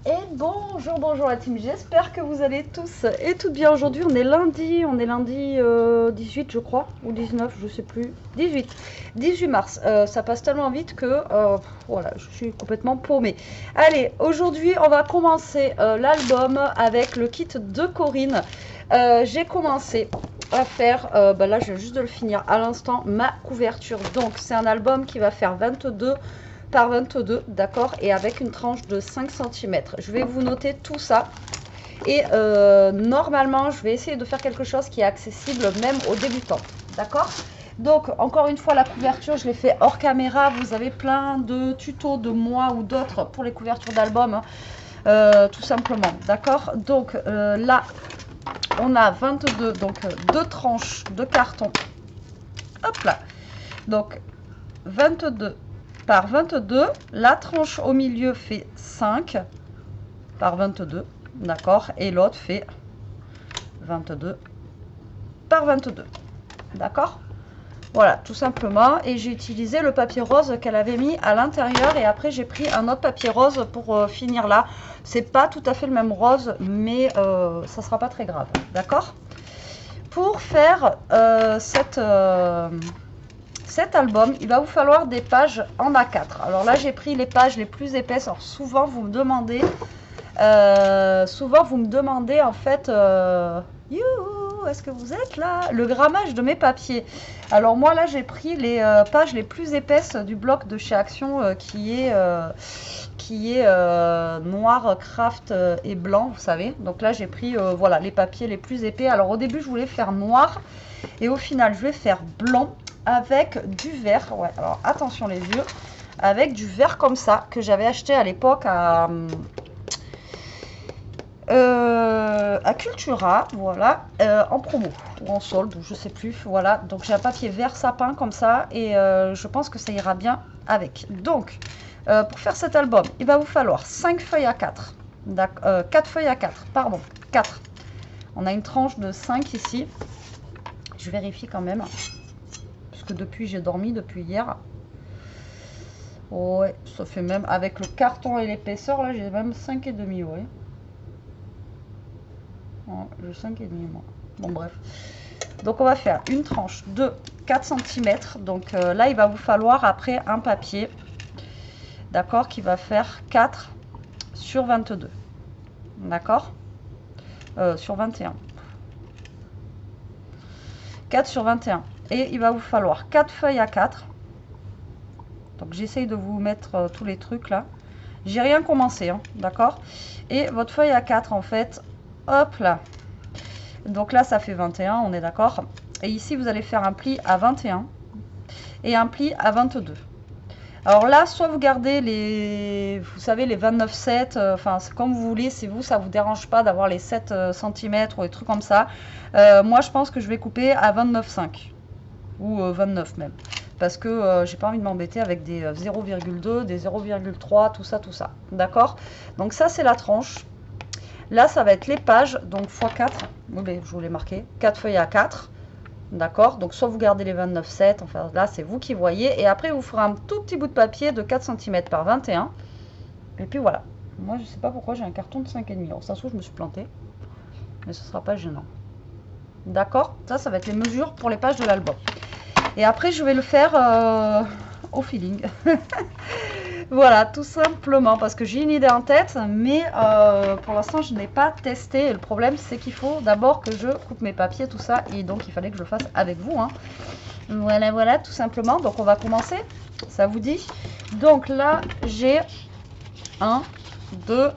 Et bonjour, bonjour la team, j'espère que vous allez tous et toutes bien. Aujourd'hui on est lundi 18 je crois, ou 19, je sais plus, 18 mars. Ça passe tellement vite que voilà, je suis complètement paumée. Allez, aujourd'hui on va commencer l'album avec le kit de Corinne. J'ai commencé à faire, là je viens juste de le finir à l'instant, ma couverture. Donc c'est un album qui va faire 22 par 22, d'accord, et avec une tranche de 5 cm. Je vais vous noter tout ça. Et normalement, je vais essayer de faire quelque chose qui est accessible même aux débutants, d'accord. Donc, encore une fois, la couverture, je l'ai fait hors caméra. Vous avez plein de tutos de moi ou d'autres pour les couvertures d'albums, tout simplement, d'accord. Donc, là, on a 22, donc deux tranches de carton. Hop là. Donc, 22 par 22, la tranche au milieu fait 5 par 22, d'accord, et l'autre fait 22 par 22, d'accord. Voilà, tout simplement. Et j'ai utilisé le papier rose qu'elle avait mis à l'intérieur, et après j'ai pris un autre papier rose pour finir là. C'est pas tout à fait le même rose, mais ça sera pas très grave, d'accord. Pour faire cet album, il va vous falloir des pages en A4. Alors là, j'ai pris les pages les plus épaisses. Alors souvent, vous me demandez en fait, youhou, est-ce que vous êtes là? Le grammage de mes papiers. Alors moi, là, j'ai pris les pages les plus épaisses du bloc de chez Action qui est noir, craft et blanc, vous savez. Donc là, j'ai pris voilà, les papiers les plus épais. Alors au début, je voulais faire noir et au final, je vais faire blanc avec du vert. Ouais, alors attention les yeux, avec du vert comme ça que j'avais acheté à l'époque à Cultura, voilà, en promo ou en solde, je sais plus. Voilà, donc j'ai un papier vert sapin comme ça et je pense que ça ira bien avec. Donc pour faire cet album, il va vous falloir 5 feuilles à 4, 4 feuilles à 4, pardon, 4. On a une tranche de 5 ici. Je vérifie quand même, puisque depuis j'ai dormi depuis hier. Ouais, ça fait même avec le carton et l'épaisseur, là j'ai même 5,5, ouais. Ouais, j'ai 5,5 moi. Bon bref. Donc on va faire une tranche de 4 cm. Donc là il va vous falloir après un papier, d'accord, qui va faire 4 sur 22. D'accord, sur 21. 4 sur 21. Et il va vous falloir 4 feuilles à 4. Donc j'essaye de vous mettre tous les trucs là. J'ai rien commencé, hein, d'accord. Et votre feuille à 4 en fait, hop là. Donc là ça fait 21, on est d'accord. Et ici vous allez faire un pli à 21 et un pli à 22. Alors là, soit vous gardez les, vous savez, les 29,7, enfin c'est comme vous voulez, si vous, ça vous dérange pas d'avoir les 7 cm ou des trucs comme ça. Moi je pense que je vais couper à 29,5 ou 29 même. Parce que j'ai pas envie de m'embêter avec des 0,2, des 0,3, tout ça, tout ça. D'accord. Donc ça, c'est la tranche. Là, ça va être les pages, donc x4. Oui, je vous l'ai marqué. 4 feuilles à 4. D'accord. Donc soit vous gardez les 29,7, enfin là, c'est vous qui voyez. Et après, vous ferez un tout petit bout de papier de 4 cm par 21. Et puis voilà. Moi, je sais pas pourquoi j'ai un carton de 5,5. Alors, ça se trouve, je me suis plantée. Mais ce sera pas gênant. D'accord. Ça va être les mesures pour les pages de l'album. Et après, je vais le faire au feeling. Voilà, tout simplement, parce que j'ai une idée en tête, mais pour l'instant, je n'ai pas testé. Et le problème, c'est qu'il faut d'abord que je coupe mes papiers, tout ça. Et donc, il fallait que je le fasse avec vous, hein. Voilà, voilà, tout simplement. Donc, on va commencer. Ça vous dit? Donc là, j'ai 1, 2,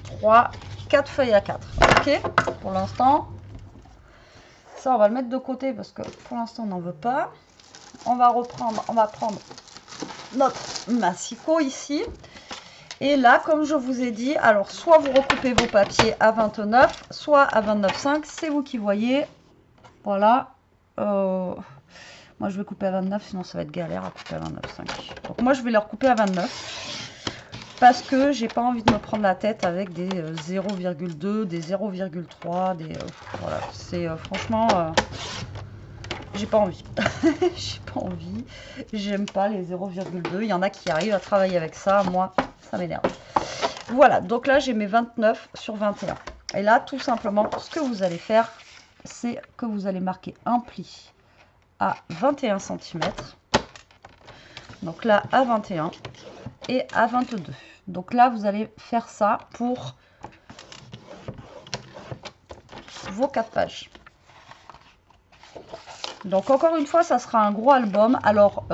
3, 4 feuilles à 4. Ok, pour l'instant. Ça, on va le mettre de côté parce que pour l'instant, on n'en veut pas. On va prendre notre massicot ici. Et là, comme je vous ai dit, alors soit vous recoupez vos papiers à 29, soit à 29,5. C'est vous qui voyez. Voilà. Moi, je vais couper à 29, sinon ça va être galère à couper à 29,5. Donc moi, je vais les recouper à 29. Parce que j'ai pas envie de me prendre la tête avec des 0,2, des 0,3, des voilà, c'est franchement j'ai pas envie. J'ai pas envie. J'aime pas les 0,2. Il y en a qui arrivent à travailler avec ça. Moi, ça m'énerve. Voilà, donc là j'ai mes 29 sur 21. Et là, tout simplement, ce que vous allez faire, c'est que vous allez marquer un pli à 21 cm. Donc là, à 21 et à 22. Donc là, vous allez faire ça pour vos 4 pages. Donc encore une fois, ça sera un gros album. Alors,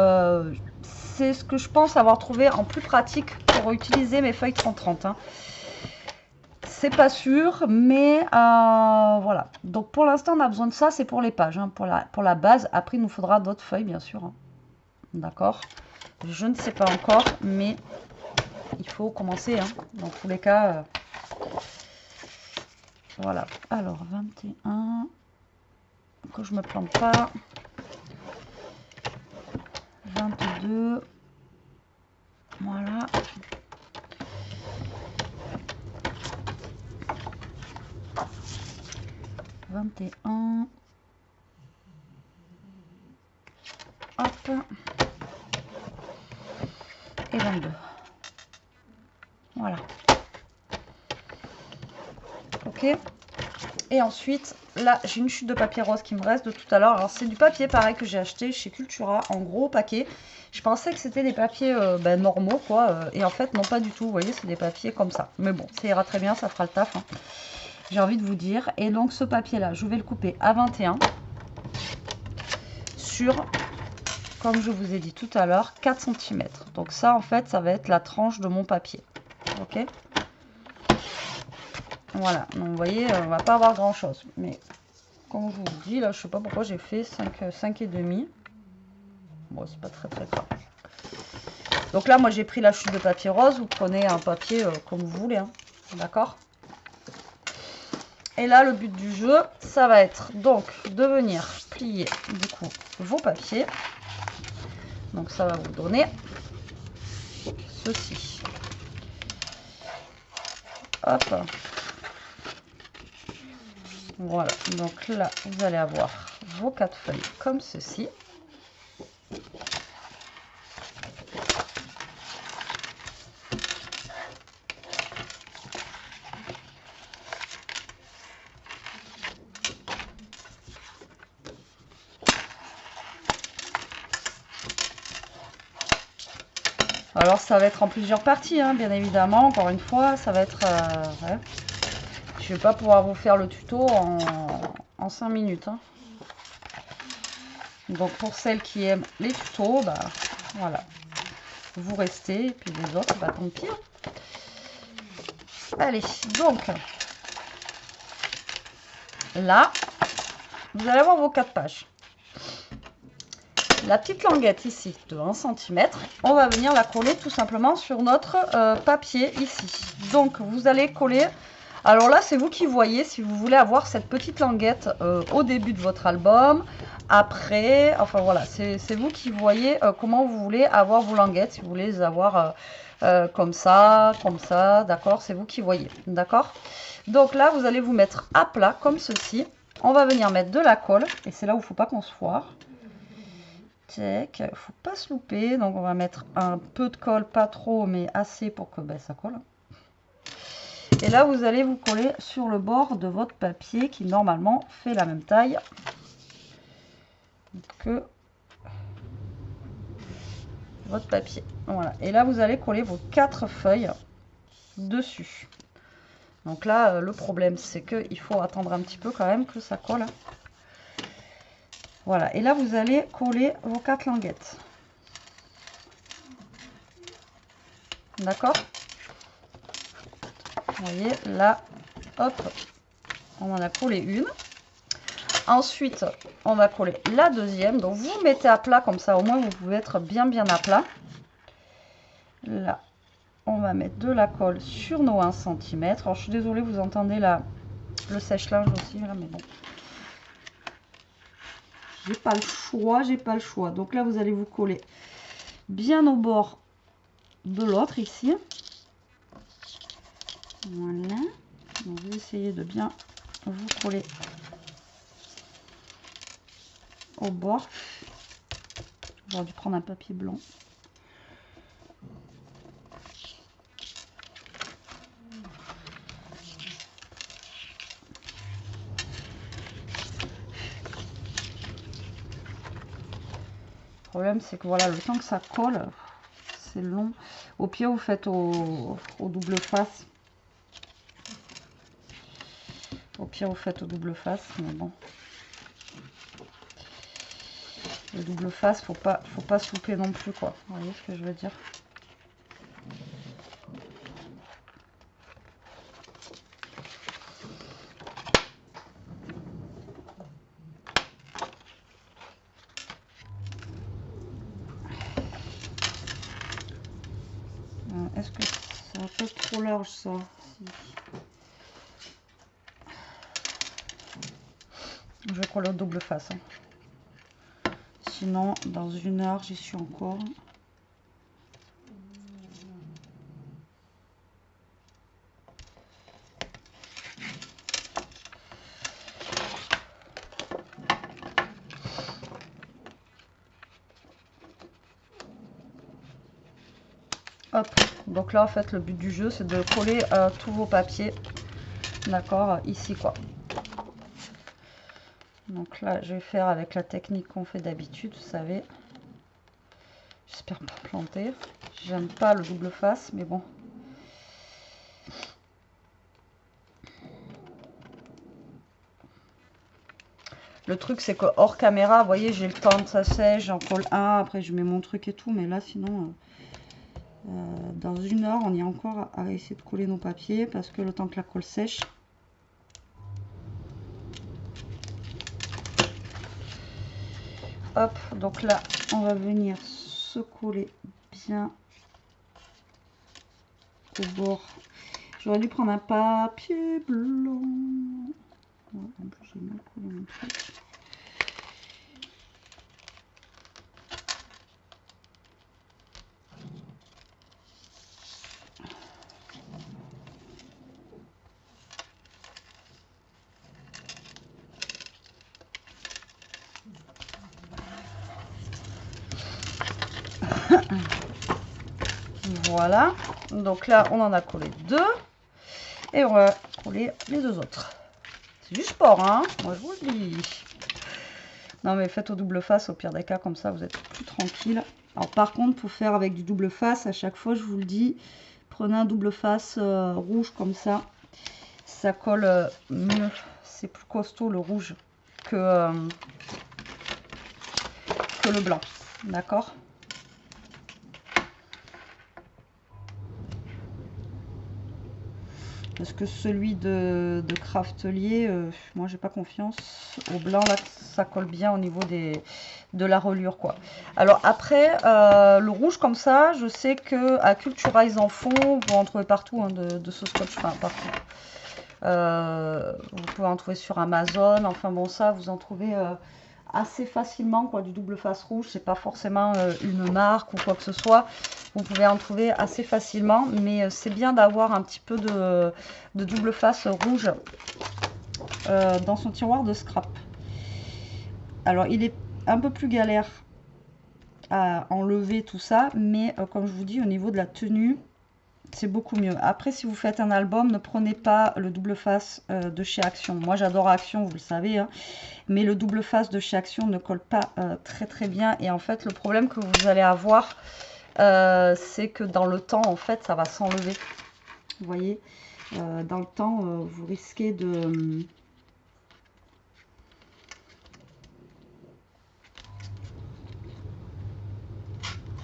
c'est ce que je pense avoir trouvé en plus pratique pour utiliser mes feuilles 30-30. Hein. C'est pas sûr, mais voilà. Donc pour l'instant, on a besoin de ça, c'est pour les pages, hein, pour la base. Après, il nous faudra d'autres feuilles, bien sûr. Hein. D'accord. Je ne sais pas encore, mais il faut commencer. Hein. Dans tous les cas, voilà. Alors, 21. Que je me plante pas. 22. Voilà. 21. Hop. Et 22. Voilà. Ok. Et ensuite, là, j'ai une chute de papier rose qui me reste de tout à l'heure. Alors, c'est du papier pareil que j'ai acheté chez Cultura en gros paquet. Je pensais que c'était des papiers normaux, quoi. Et en fait, non, pas du tout. Vous voyez, c'est des papiers comme ça. Mais bon, ça ira très bien, ça fera le taf. Hein. J'ai envie de vous dire. Et donc, ce papier-là, je vais le couper à 21 sur, comme je vous ai dit tout à l'heure, 4 cm. Donc ça, en fait, ça va être la tranche de mon papier. Ok ? Voilà, donc vous voyez, on va pas avoir grand chose. Mais comme je vous dis, là, je sais pas pourquoi j'ai fait 5 et demi. Bon, c'est pas très grave. Donc là, moi, j'ai pris la chute de papier rose. Vous prenez un papier comme vous voulez. Hein. D'accord ? Et là, le but du jeu, ça va être donc de venir plier, du coup, vos papiers. Donc, ça va vous donner ceci. Hop. Voilà, donc là, vous allez avoir vos 4 feuilles comme ceci. Alors, ça va être en plusieurs parties, hein, bien évidemment. Encore une fois, ça va être... ouais. Je ne vais pas pouvoir vous faire le tuto en 5 minutes. Hein. Donc, pour celles qui aiment les tutos, bah, voilà. Vous restez, et puis les autres, bah, tant pis. Allez, donc, là, vous allez avoir vos 4 pages. La petite languette ici de 1 cm, on va venir la coller tout simplement sur notre papier ici. Donc, vous allez coller... Alors là, c'est vous qui voyez si vous voulez avoir cette petite languette au début de votre album, après, enfin voilà, c'est vous qui voyez comment vous voulez avoir vos languettes, si vous voulez les avoir comme ça, d'accord, c'est vous qui voyez, d'accord. Donc là, vous allez vous mettre à plat comme ceci, on va venir mettre de la colle, et c'est là où il ne faut pas qu'on se foire. Tac, il ne faut pas se louper, donc on va mettre un peu de colle, pas trop, mais assez pour que ben, ça colle. Et là, vous allez vous coller sur le bord de votre papier qui, normalement, fait la même taille que votre papier. Voilà. Et là, vous allez coller vos 4 feuilles dessus. Donc là, le problème, c'est qu'il faut attendre un petit peu quand même que ça colle. Voilà. Et là, vous allez coller vos 4 languettes. D'accord ? Vous voyez, là, hop, on en a collé une. Ensuite, on va coller la deuxième. Donc, vous mettez à plat comme ça. Au moins, vous pouvez être bien à plat. Là, on va mettre de la colle sur nos 1 cm. Alors, je suis désolée, vous entendez le sèche-linge aussi. Là, mais bon. J'ai pas le choix. Donc là, vous allez vous coller bien au bord de l'autre ici. Voilà. Donc, vous essayez de bien vous coller au bord. J'aurais dû prendre un papier blanc. problème, c'est que voilà, le temps que ça colle, c'est long. Au pire, vous faites au double face. Au pire, vous faites au double face, mais bon. Le double face, faut pas souper non plus, quoi. Vous voyez ce que je veux dire? Est-ce que ça va pas être trop large, ça? Je vais coller au double face. Hein. Sinon, dans 1 heure, j'y suis encore. Hop, donc là en fait le but du jeu c'est de coller tous vos papiers, d'accord, ici quoi. Donc là je vais faire avec la technique qu'on fait d'habitude, vous savez. J'espère pas planter. J'aime pas le double face, mais bon. Le truc c'est que hors caméra, vous voyez, j'ai le temps, ça sèche, j'en colle un, après je mets mon truc et tout, mais là sinon... dans 1 heure, on y est encore à essayer de coller nos papiers parce que le temps que la colle sèche. Hop, donc là, on va venir se coller bien au bord. J'aurais dû prendre un papier blanc. Ouais, en plus, j'ai mal collé mon truc. Voilà, donc là on en a collé 2 et on va coller les 2 autres. C'est du sport, hein, moi je vous le dis. Non mais faites au double face au pire des cas, comme ça vous êtes plus tranquille. Alors par contre pour faire avec du double face, à chaque fois je vous le dis, prenez un double face rouge comme ça colle mieux, c'est plus costaud le rouge que le blanc, d'accord? Parce que celui de Craftelier, moi j'ai pas confiance. Au blanc là, ça colle bien au niveau de la reliure quoi. Alors après, le rouge comme ça, je sais que à Cultura ils en font, vous en trouvez partout hein, de ce scotch, enfin partout. Vous pouvez en trouver sur Amazon, enfin bon ça vous en trouvez assez facilement quoi, du double face rouge, c'est pas forcément une marque ou quoi que ce soit, vous pouvez en trouver assez facilement, mais c'est bien d'avoir un petit peu de double face rouge dans son tiroir de scrap. Alors il est un peu plus galère à enlever tout ça, mais comme je vous dis au niveau de la tenue c'est beaucoup mieux. Après, si vous faites un album, ne prenez pas le double face de chez Action. Moi, j'adore Action, vous le savez. Hein, mais le double face de chez Action ne colle pas très très bien. Et en fait, le problème que vous allez avoir, c'est que dans le temps, en fait, ça va s'enlever. Vous voyez, dans le temps, vous risquez de...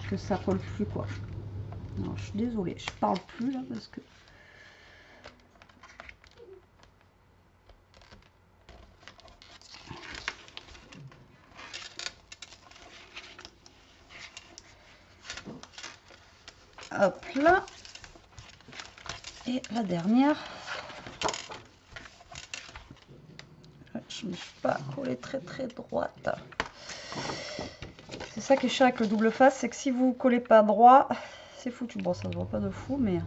que ça colle plus, quoi. Non, je suis désolée, je parle plus là parce que... Hop là. Et la dernière. Je ne me suis pas collée très droite. C'est ça qui est chiant avec le double face, c'est que si vous collez pas droit, c'est foutu. Bon, ça se voit pas de fou, mais...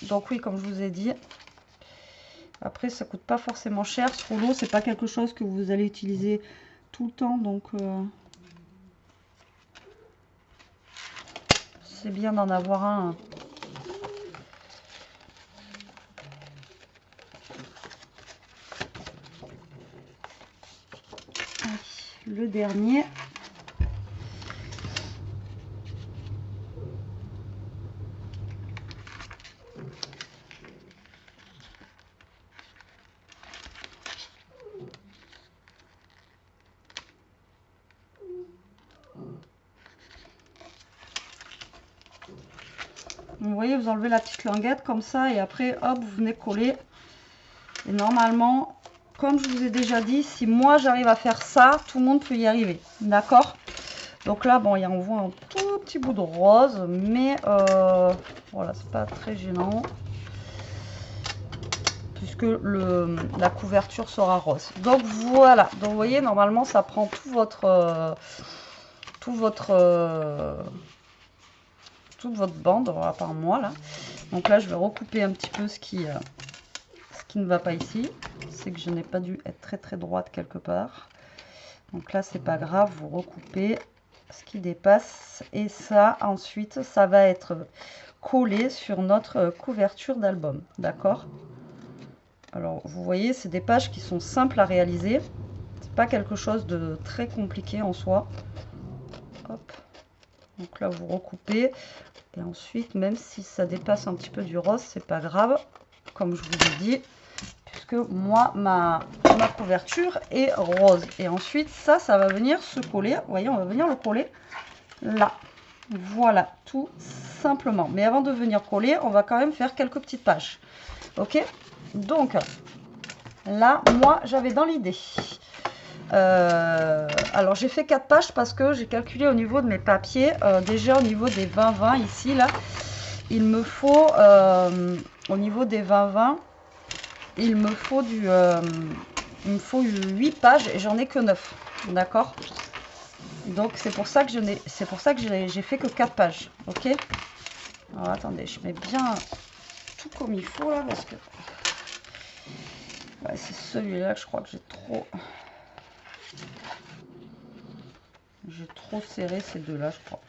Donc oui, comme je vous ai dit, après ça coûte pas forcément cher. Ce rouleau, c'est pas quelque chose que vous allez utiliser tout le temps, donc c'est bien d'en avoir un le dernier. Vous voyez, vous enlevez la petite languette comme ça et après, hop, vous venez coller. Et normalement, comme je vous ai déjà dit, si moi j'arrive à faire ça, tout le monde peut y arriver. D'accord? Donc là, bon, on voit un tout petit bout de rose, mais voilà, c'est pas très gênant. Puisque la couverture sera rose. Donc voilà, donc vous voyez, normalement ça prend toute votre bande, à part moi là. Donc là je vais recouper un petit peu ce qui ne va pas ici. C'est que je n'ai pas dû être très droite quelque part. Donc là c'est pas grave, vous recoupez ce qui dépasse et ça ensuite ça va être collé sur notre couverture d'album. D'accord? Alors vous voyez, c'est des pages qui sont simples à réaliser. C'est pas quelque chose de très compliqué en soi. Hop. Donc là vous recoupez. Et ensuite, même si ça dépasse un petit peu du rose, c'est pas grave, comme je vous ai dit, puisque moi, ma couverture est rose. Et ensuite, ça va venir se coller. Vous voyez, on va venir le coller là. Voilà, tout simplement. Mais avant de venir coller, on va quand même faire quelques petites pages. Ok? Donc, là, moi, j'avais dans l'idée. Alors, j'ai fait 4 pages parce que j'ai calculé au niveau de mes papiers. Déjà, au niveau des 20-20, ici, là, il me faut, au niveau des 20-20, il me faut 8 pages et j'en ai que 9. D'accord? Donc, c'est pour ça que j'ai fait que 4 pages. Ok? Alors, attendez, je mets bien tout comme il faut, là, parce que... Ouais, c'est celui-là que je crois que j'ai trop... J'ai trop serré ces deux-là, je crois.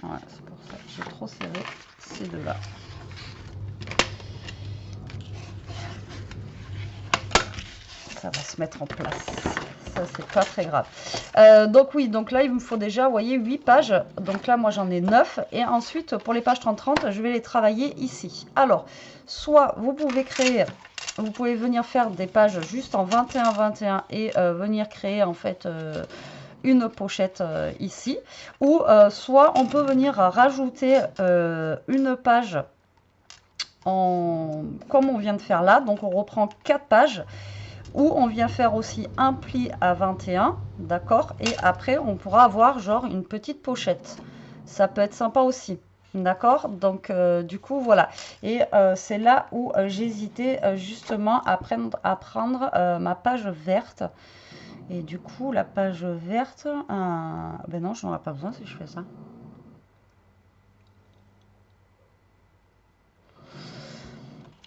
Ouais, c'est pour ça que j'ai trop serré ces deux-là. Ça va se mettre en place. Ça, c'est pas très grave. Donc oui, donc là, il me faut déjà, vous voyez, 8 pages. Donc là, moi, j'en ai 9. Et ensuite, pour les pages 30-30, je vais les travailler ici. Alors, soit vous pouvez venir faire des pages juste en 21-21 et venir créer, en fait... une pochette ici, ou soit on peut venir rajouter une page comme on vient de faire là. Donc on reprend 4 pages où on vient faire aussi un pli à 21, d'accord, et après on pourra avoir genre une petite pochette. Ça peut être sympa aussi. D'accord, donc du coup voilà, et c'est là où j'hésitais justement à prendre ma page verte. Et du coup, la page verte, ben non, je n'en ai pas besoin si je fais ça.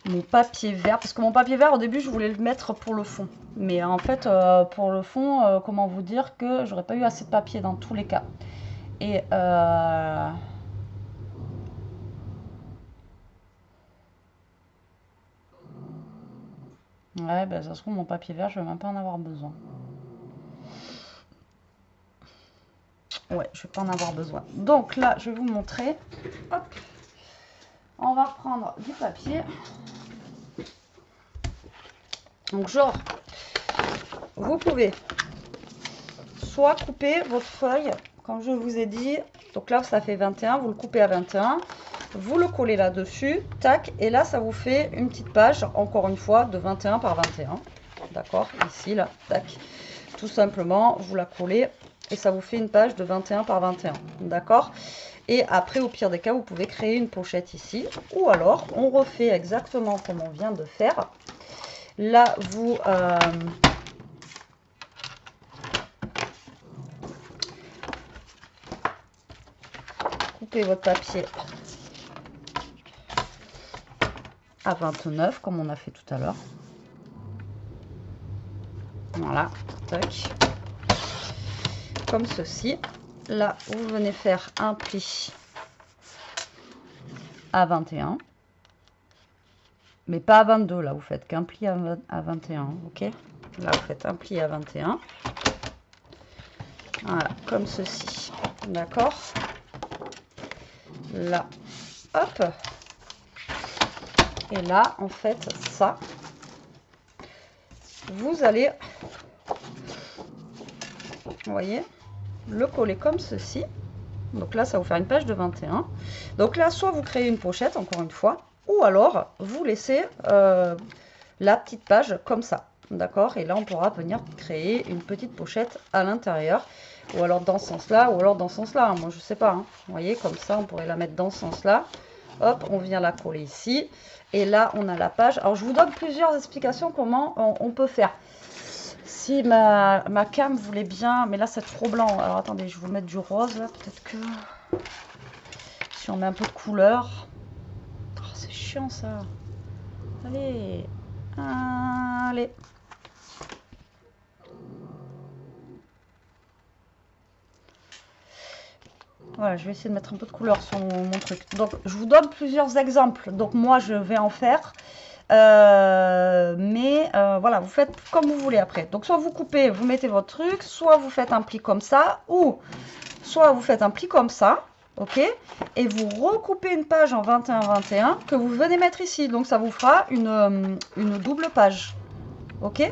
Mon papier vert, parce que mon papier vert, au début, je voulais le mettre pour le fond. Mais en fait, pour le fond, comment vous dire que j'aurais pas eu assez de papier dans tous les cas. Et ouais, ben ça se trouve, mon papier vert, je vais même pas en avoir besoin. Ouais, je vais pas en avoir besoin. Donc là, je vais vous montrer. Hop. On va reprendre du papier. Donc genre, vous pouvez soit couper votre feuille, comme je vous ai dit. Donc là, ça fait 21, vous le coupez à 21. Vous le collez là-dessus, tac. Et là, ça vous fait une petite page, encore une fois, de 21 par 21. D'accord? Ici, là, tac. Tout simplement, vous la collez. Et ça vous fait une page de 21 par 21. D'accord? Et après, au pire des cas, vous pouvez créer une pochette ici. Ou alors, on refait exactement comme on vient de faire. Là, vous... coupez votre papier à 29, comme on a fait tout à l'heure. Voilà, tac. Comme ceci. Là, vous venez faire un pli à 21. Mais pas à 22, là, vous faites qu'un pli à 21, ok? Là, vous faites un pli à 21. Voilà, comme ceci. D'accord. Là, hop. Et là, en fait, ça, vous allez, vous voyez, le coller comme ceci. Donc là, ça va vous faire une page de 21. Donc là, soit vous créez une pochette, encore une fois, ou alors vous laissez la petite page comme ça. D'accord. Et là, on pourra venir créer une petite pochette à l'intérieur. Ou alors dans ce sens-là, ou alors dans ce sens-là. Moi, je sais pas. Hein. Vous voyez, comme ça, on pourrait la mettre dans ce sens-là. Hop, on vient la coller ici. Et là, on a la page. Alors, je vous donne plusieurs explications comment on peut faire. Si ma cam voulait bien, mais là c'est trop blanc. Alors attendez, je vais vous mettre du rose là, peut-être que si on met un peu de couleur. Oh, c'est chiant ça. Allez, allez. Voilà, je vais essayer de mettre un peu de couleur sur mon truc. Donc je vous donne plusieurs exemples. Donc moi je vais en faire. Voilà, vous faites comme vous voulez après. Donc soit vous coupez, vous mettez votre truc, soit vous faites un pli comme ça, ou soit vous faites un pli comme ça, ok, et vous recoupez une page en 21-21 que vous venez mettre ici. Donc ça vous fera une double page, ok.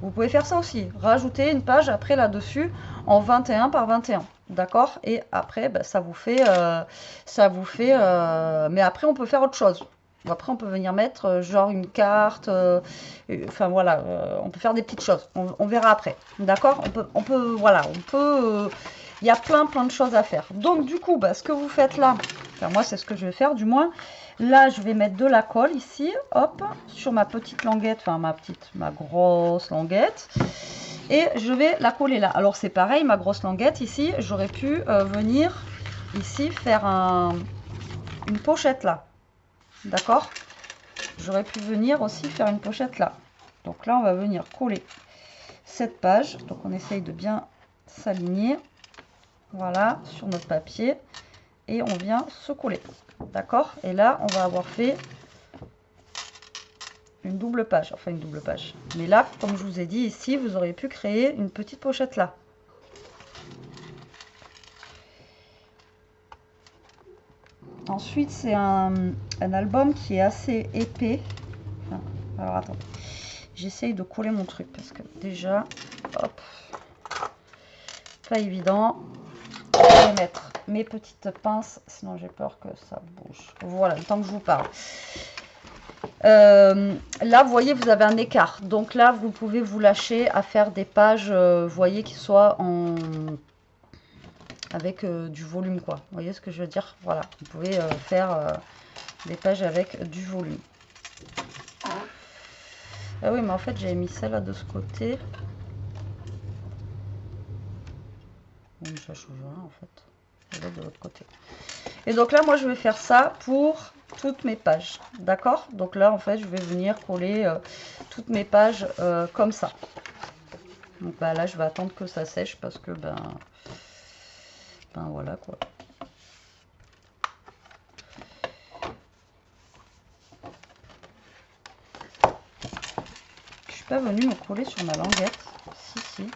Vous pouvez faire ça aussi, rajouter une page après là-dessus en 21 par 21. D'accord. Et après, bah, ça vous fait, mais après on peut faire autre chose. Après, on peut venir mettre genre une carte, enfin voilà, on peut faire des petites choses. On verra après, d'accord. Voilà, il y a plein de choses à faire. Donc du coup, bah, ce que vous faites là, enfin moi c'est ce que je vais faire du moins. Là, je vais mettre de la colle ici, hop, sur ma petite languette, enfin ma grosse languette. Et je vais la coller là. Alors c'est pareil, ma grosse languette ici, j'aurais pu venir ici faire une pochette là. D'accord. J'aurais pu venir aussi faire une pochette là. Donc là, on va venir coller cette page. Donc on essaye de bien s'aligner. Voilà, sur notre papier. Et on vient se coller. D'accord. Et là, on va avoir fait une double page. Enfin, une double page. Mais là, comme je vous ai dit ici, vous auriez pu créer une petite pochette là. Ensuite, c'est un album qui est assez épais. Enfin, alors, attendez. J'essaye de coller mon truc parce que déjà, hop, pas évident. Je vais mettre mes petites pinces, sinon j'ai peur que ça bouge. Voilà, le temps que je vous parle. Là, vous voyez, vous avez un écart. Donc là, vous pouvez vous lâcher à faire des pages, vous voyez, qui soient avec du volume, quoi. Vous voyez ce que je veux dire? Voilà, vous pouvez faire des pages avec du volume. Ah oui, mais en fait, j'avais mis celle-là de ce côté. Bon, ça change rien, en fait. Elle est de l'autre côté. Et donc là, moi, je vais faire ça pour toutes mes pages. D'accord? Donc là, en fait, je vais venir coller toutes mes pages comme ça. Donc bah, là, je vais attendre que ça sèche parce que, ben voilà, quoi. Je suis pas venue me coller sur ma languette. Si.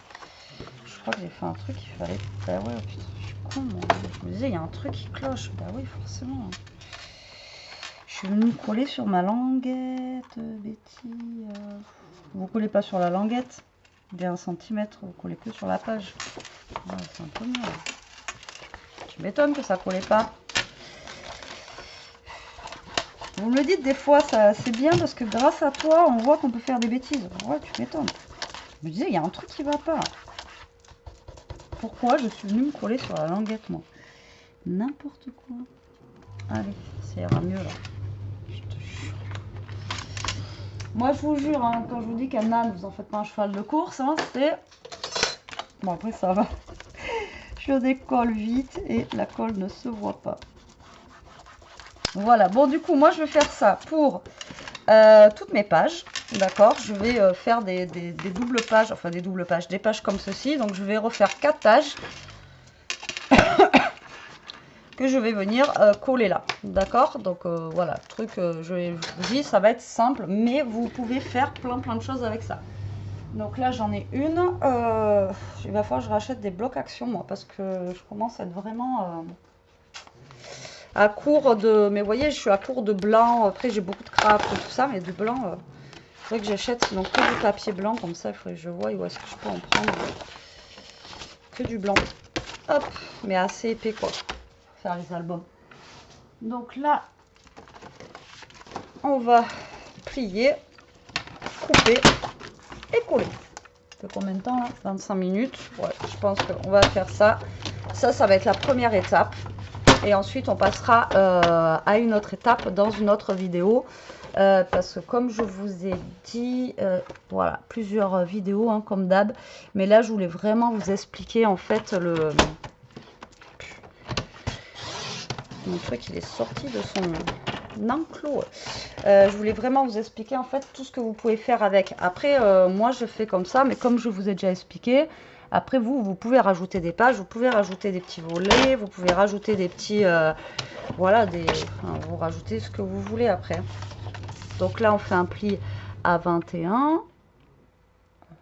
Je crois que j'ai fait un truc, il fallait... Bah ouais, putain, je suis con, moi. Je me disais, il y a un truc qui cloche. Bah oui, forcément. Je suis venue me coller sur ma languette, Betty. Vous collez pas sur la languette. Dès 1 cm, vous collez que sur la page. Ouais, c'est un peu mieux. Tu m'étonnes que ça collait pas. Vous me le dites, des fois, c'est bien parce que grâce à toi, on voit qu'on peut faire des bêtises. Ouais, tu m'étonnes. Je me disais, il y a un truc qui va pas. Pourquoi je suis venue me coller sur la languette, moi? N'importe quoi. Allez, ça ira mieux, là. Je te jure. Moi, je vous jure, hein, quand je vous dis qu'un âne, vous en faites pas un cheval de course, hein, c'est... Bon, après, ça va. Je décolle vite et la colle ne se voit pas. Voilà, bon, du coup, moi, je vais faire ça pour toutes mes pages. D'accord, je vais faire des doubles pages, enfin des doubles pages, des pages comme ceci. Donc je vais refaire 4 pages que je vais venir coller là. D'accord, donc voilà, truc, je vous dis, ça va être simple, mais vous pouvez faire plein de choses avec ça. Donc là, j'en ai une. Il va falloir que je rachète des blocs action, moi, parce que je commence à être vraiment à court de... Mais vous voyez, je suis à court de blanc. Après, j'ai beaucoup de craft et tout ça, mais du blanc, il faudrait que j'achète sinon que du papier blanc. Comme ça, il faudrait que je vois où est-ce que je peux en prendre que du blanc. Hop, mais assez épais, quoi, pour faire les albums. Donc là, on va plier, couper et coller. Ça fait combien de temps là? 25 minutes. Ouais, je pense qu'on va faire ça. Ça va être la première étape. Et ensuite, on passera à une autre étape dans une autre vidéo. Parce que comme je vous ai dit, voilà, plusieurs vidéos, hein, comme d'hab. Mais là, je voulais vraiment vous expliquer en fait le... Mon truc, il est sorti de son enclos. Je voulais vraiment vous expliquer en fait tout ce que vous pouvez faire avec. Après, moi, je fais comme ça, mais comme je vous ai déjà expliqué, après vous pouvez rajouter des pages, vous pouvez rajouter des petits volets, vous pouvez rajouter des petits... voilà, enfin, vous rajoutez ce que vous voulez après. Donc là, on fait un pli à 21.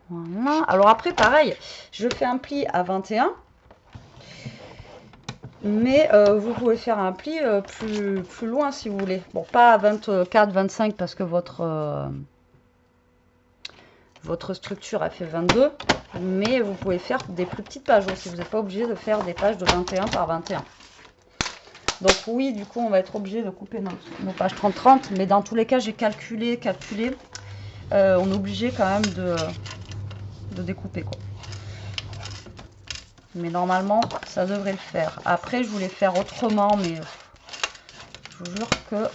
Voilà. Alors après, pareil, je fais un pli à 21. Mais vous pouvez faire un pli plus loin si vous voulez. Bon, pas à 24, 25 parce que votre structure a fait 22. Mais vous pouvez faire des plus petites pages aussi. Vous n'êtes pas obligé de faire des pages de 21 par 21. Donc oui, du coup, on va être obligé de couper nos pages 30-30. Mais dans tous les cas, j'ai calculé. On est obligé quand même de découper, quoi. Mais normalement, ça devrait le faire. Après, je voulais faire autrement, mais je vous jure que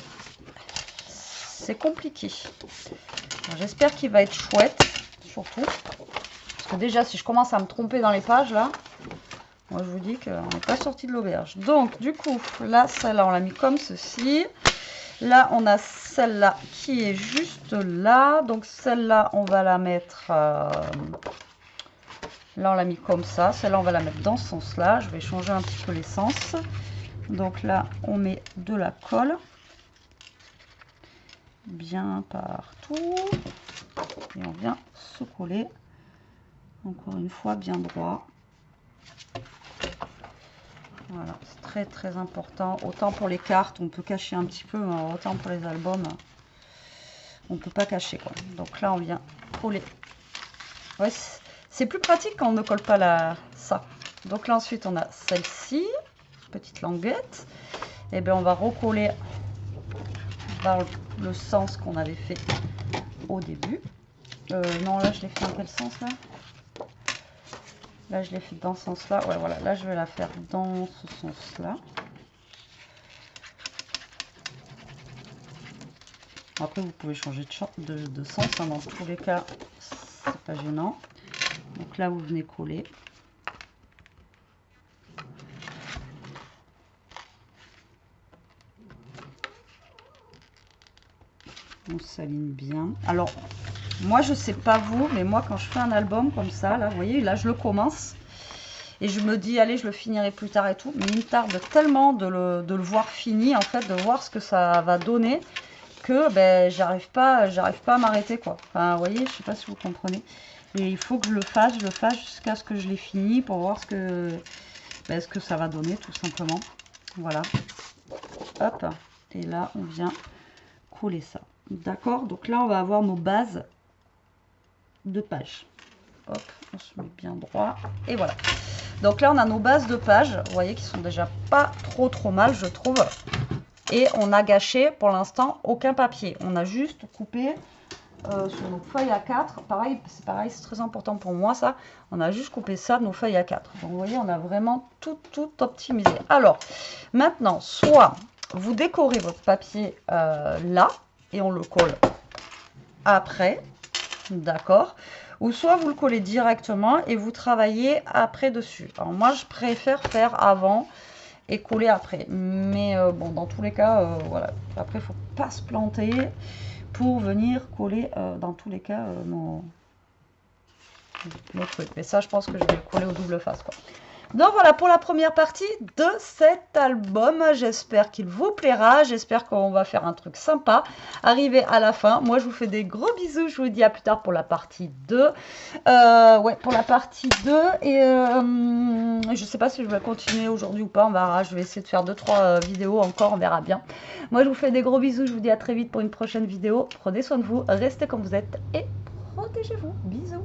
c'est compliqué. J'espère qu'il va être chouette, surtout. Parce que déjà, si je commence à me tromper dans les pages, là, moi, je vous dis qu'on n'est pas sorti de l'auberge. Donc, du coup, là, celle-là, on l'a mis comme ceci. Là, on a celle-là qui est juste là. Donc, celle-là, on va la mettre... Là, on l'a mis comme ça. Celle-là, on va la mettre dans ce sens-là. Je vais changer un petit peu les sens. Donc là, on met de la colle. Bien partout. Et on vient se coller. Encore une fois, bien droit. Voilà, c'est très très important. Autant pour les cartes, on peut cacher un petit peu. Mais autant pour les albums, on ne peut pas cacher, quoi. Donc là, on vient coller. Ouais, c'est plus pratique quand on ne colle pas ça. Donc là, ensuite, on a celle-ci, petite languette. Et bien, on va recoller dans le sens qu'on avait fait au début. Non, là, je l'ai fait dans quel sens, là? Là, je l'ai fait dans ce sens-là. Ouais, voilà. Là, je vais la faire dans ce sens-là. Après, vous pouvez changer de sens. Hein. Dans tous les cas, c'est pas gênant. Donc là, vous venez coller. On s'aligne bien. Alors, moi, je sais pas vous, mais moi, quand je fais un album comme ça, là, vous voyez, là, je le commence. Et je me dis, allez, je le finirai plus tard et tout. Mais il me tarde tellement de le voir fini, en fait, de voir ce que ça va donner, que ben, j'arrive pas à m'arrêter, quoi. Enfin, vous voyez, je sais pas si vous comprenez. Et il faut que je le fasse jusqu'à ce que je l'ai fini pour voir ce que ça va donner, tout simplement. Voilà. Hop. Et là, on vient coller ça. D'accord? Donc là, on va avoir nos bases de pages. Hop, on se met bien droit. Et voilà. Donc là, on a nos bases de pages. Vous voyez qu'ils sont déjà pas trop mal, je trouve. Et on a gâché, pour l'instant, aucun papier. On a juste coupé sur nos feuilles A4. Pareil, c'est très important pour moi, ça. On a juste coupé ça de nos feuilles A4. Donc, vous voyez, on a vraiment tout optimisé. Alors, maintenant, soit vous décorez votre papier là, et on le colle après, d'accord, ou soit vous le collez directement et vous travaillez après dessus. Alors moi, je préfère faire avant et coller après, mais bon, dans tous les cas, voilà, après, il ne faut pas se planter pour venir coller, dans tous les cas, nos trucs. Mais ça, je pense que je vais le coller au double face, quoi. Donc voilà pour la première partie de cet album. J'espère qu'il vous plaira. J'espère qu'on va faire un truc sympa. Arrivé à la fin. Moi, je vous fais des gros bisous. Je vous dis à plus tard pour la partie 2. Ouais, pour la partie 2. Et je sais pas si je vais continuer aujourd'hui ou pas. On verra. Je vais essayer de faire 2-3 vidéos encore. On verra bien. Moi, je vous fais des gros bisous. Je vous dis à très vite pour une prochaine vidéo. Prenez soin de vous. Restez comme vous êtes et protégez-vous. Bisous.